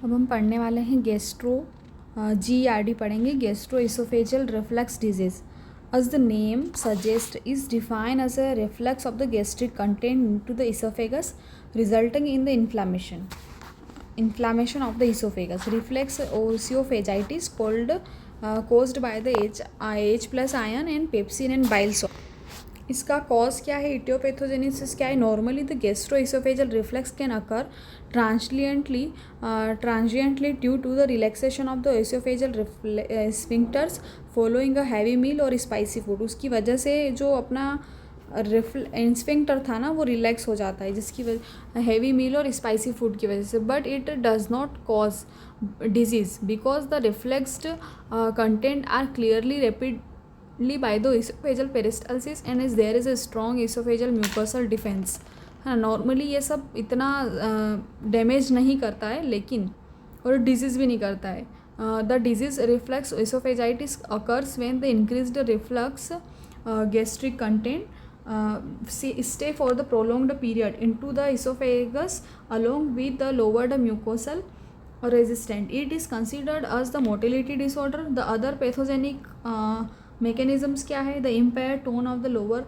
अब हम पढ़ने वाले हैं गैस्ट्रो GERD पढ़ेंगे, gastro oesophageal reflux disease. As the name suggests, is defined as a reflux of the gastric content into the esophagus, resulting in the inflammation of the esophagus. Reflex esophagitis caused by the H plus ion and pepsin and bile salt. इसका cause क्या है, etiopathogenesis क्या है. Normally the gastroesophageal reflux can occur transiently due to the relaxation of the esophageal sphincters following a heavy meal और spicy food. उसकी वजह से जो अपना स्फिंक्टर था ना वो रिलैक्स हो जाता है, जिसकी वजह हैवी मील और स्पाइसी फूड की वजह से. But it does not cause disease because the refluxed content are clearly by the esophageal peristalsis and is there is a strong esophageal mucosal defense. हाँ, नॉर्मली ये सब इतना डैमेज नहीं करता है, लेकिन और डिजीज़ भी नहीं करता है. The disease reflux esophagitis occurs when the increased reflux gastric content stay for the prolonged period into the esophagus along with the lowered mucosal resistant. It is considered as the motility disorder. The other pathogenic mechanisms क्या है, the impaired tone of the lower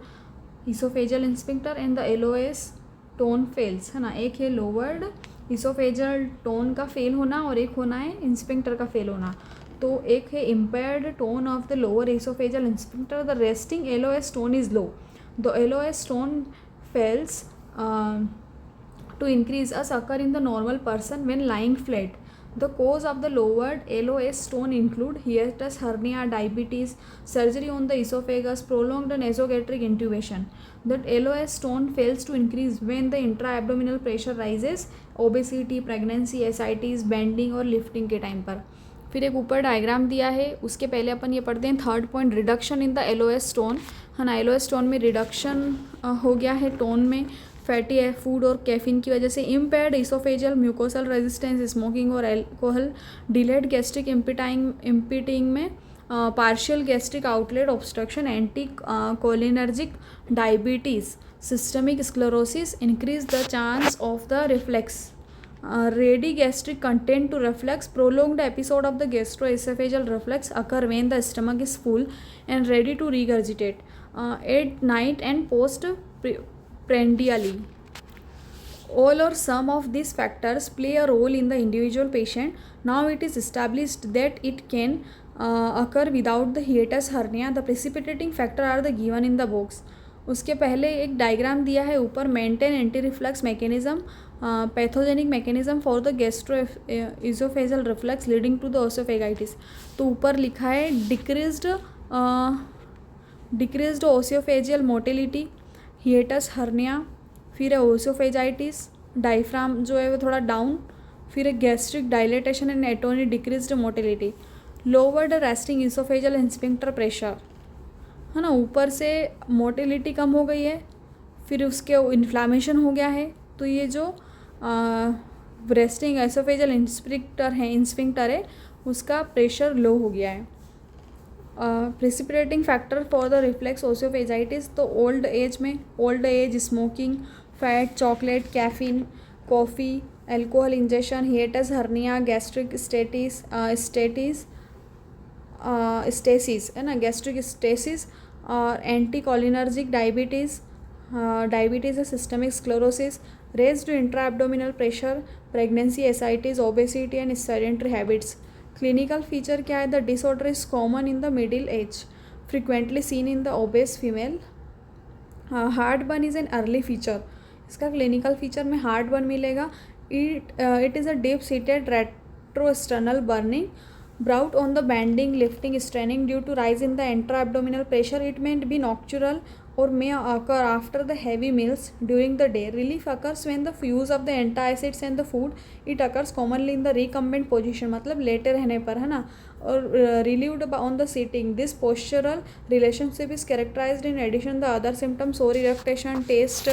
esophageal sphincter and the LOS tone fails, है ना. एक है lowered esophageal tone का fail होना और एक होना है स्फिंक्टर का फेल होना. तो एक है impaired tone of the lower esophageal sphincter, the resting LOS tone is low. The LOS tone fails to increase as occur in the normal person when lying flat. The cause of the lowered LOS tone include hiatus hernia, diabetes, surgery on the esophagus, prolonged nasogastric intubation. That LOS tone fails to increase when the intra-abdominal pressure rises, obesity, pregnancy, ascites, bending और lifting के time पर. फिर एक ऊपर diagram दिया है, उसके पहले अपन ये पढ़ते हैं. Third point, reduction in the LOS tone, है ना. LOS टोन में रिडक्शन हो गया है टोन में फैटी फूड और कैफीन की वजह से. Impaired oesophageal mucosal resistance, smoking और एल्कोहल, डिलेड गैस्ट्रिक इम्पीटिंग में partial gastric outlet obstruction, anti cholinergic, diabetes, systemic sclerosis, increase the chance of the reflex, ready gastric content to reflux. Prolonged episode of the gastroesophageal reflux occur when the stomach is full and ready to regurgitate at night and post prandially. All or some of these factors play a role in the individual patient. Now it is established that it can occur without the hiatus hernia. The precipitating factor are the given in the box. उसके पहले एक diagram दिया है ऊपर, maintain anti reflux mechanism, pathogenic mechanism for the gastro oesophageal reflux leading to the oesophagitis. तो ऊपर लिखा है decreased oesophageal motility, hiatus hernia, फिर है ओसोफेजाइटिस, डायफ्राम जो है वो थोड़ा डाउन, फिर है gastric dilatation and atony, decreased motility, lowered resting oesophageal sphincter pressure, है ना. ऊपर से मोटिलिटी कम हो गई है, फिर उसके इन्फ्लामेशन हो गया है, तो ये जो रेस्टिंग एसोफेजल स्फिंक्टर है उसका प्रेशर लो हो गया है. Precipitating factor for the reflux oesophagitis, तो old age, smoking, fat, chocolate, caffeine, coffee, alcohol ingestion, hiatus hernia, gastric stasis, है ना, गैस्ट्रिक स्टेसिस और एंटी कोलिनर्जिक, डायबिटीज़ है, systemic sclerosis, raised intra abdominal pressure, pregnancy, ascites, obesity and sedentary habits. Clinical feature क्या है, the disorder is common in the middle age, frequently seen in the obese female. Heart burn is an early feature. इसका clinical feature में heart burn मिलेगा. It is a deep seated retrosternal burning brought on the bending, lifting, straining due to rise in the intra-abdominal pressure. It may be nocturnal or may occur after the heavy meals during the day. Relief occurs when the use of the antacids and the food. It occurs commonly in the recumbent position, मतलब लेटे रहने पर, है ना, और relieved on the sitting. This postural relationship is characterized in addition the other symptoms: sore eructation, taste,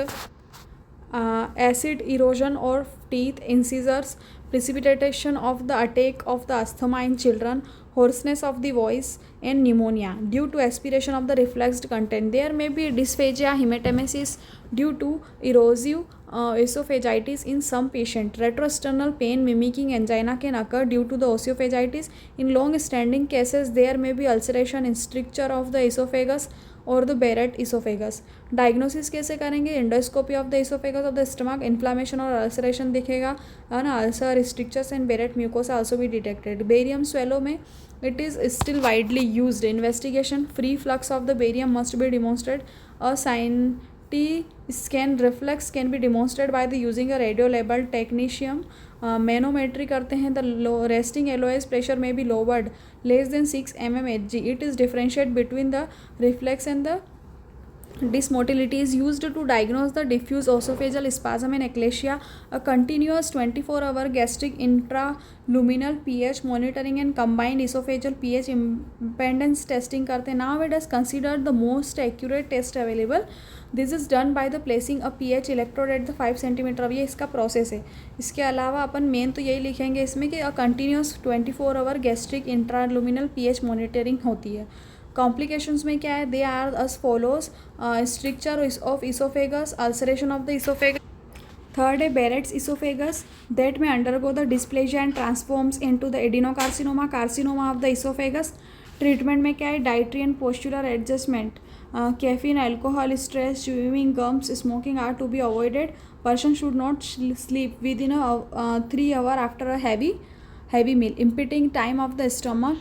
acid erosion or teeth, incisors, precipitation of the attack of the asthma in children, hoarseness of the voice and pneumonia due to aspiration of the refluxed content. There may be dysphagia, hematemesis due to erosive esophagitis in some patient. Retrosternal pain mimicking angina can occur due to the esophagitis. In long-standing cases, there may be ulceration in stricture of the esophagus और the बेरेट oesophagus. Diagnosis कैसे करेंगे? Endoscopy of the oesophagus of the stomach. Inflammation और ulceration दिखेगा, है ना. Ulcer, strictures and बेरेट mucosa also be detected. Barium swallow में it is still widely used. Investigation: free flux of the barium must be demonstrated. A CT scan reflex can be demonstrated by the using a radio labeled technetium. Manometry करते हैं. The resting LES pressure में be lowered less than 6 mmHg. It is differentiate between the reflux and the dysmotility is used to diagnose the diffuse esophageal spasm in eclasia. A continuous 24-hour gastric intraluminal pH monitoring and combined esophageal pH impedance testing करते हैं. Now it is considered the most accurate test available. This is done by the placing a pH electrode at the 5 cm. अब ये इसका process है. इसके अलावा अपन main तो यही लिखेंगे इसमें कि continuous 24-hour gastric intraluminal pH monitoring होती है. कॉम्प्लिकेशंस में क्या है? They are as follows: stricture of oesophagus, ulceration of the oesophagus. Third है Barrett's oesophagus that may undergo the dysplasia and transforms into the adenocarcinoma, carcinoma of the oesophagus. Treatment में क्या है? Dietary and postural adjustment. Caffeine, alcohol, stress, chewing gums, smoking are to be avoided. Person should not sleep within 3 hours after a heavy meal. Impeding time of the stomach.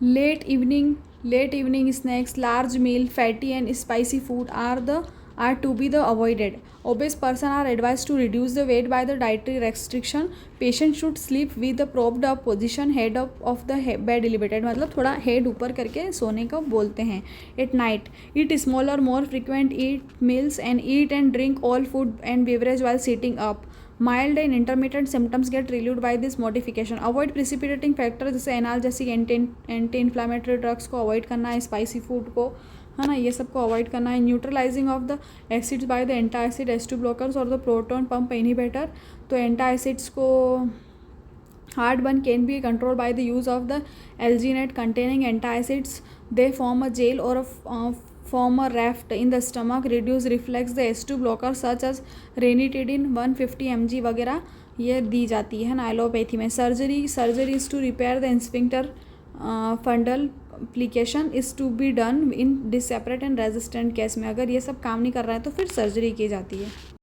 Late evening snacks, large meal, fatty and spicy food are to be the avoided. Obese person are advised to reduce the weight by the dietary restriction. Patient should sleep with the propped up position, head up of the bed elevated. मतलब थोड़ा head ऊपर करके सोने को बोलते हैं. At night, eat smaller, more frequent eat meals and eat and drink all food and beverage while sitting up. Mild and intermittent symptoms get relieved by this modification. Avoid precipitating factors जैसे analgesic, anti inflammatory drugs को avoid करना है, spicy food को, है ना, ये सब को अवॉइड करना है. Neutralising of the acids by the antacid H2 blockers और द प्रोटॉन पंप इनहिबिटर. तो एंटासिड्स को heartburn can be controlled by the use of the alginate containing antacids. They form a gel or form a raft in the stomach, reduce reflex. The H2 blockers such as ranitidine 150 mg वगैरह ये दी जाती है ना allopathy में. Surgery is to repair the sphincter fundal application is to be done in desperate and resistant case में. अगर ये सब काम नहीं कर रहा है तो फिर सर्जरी की जाती है.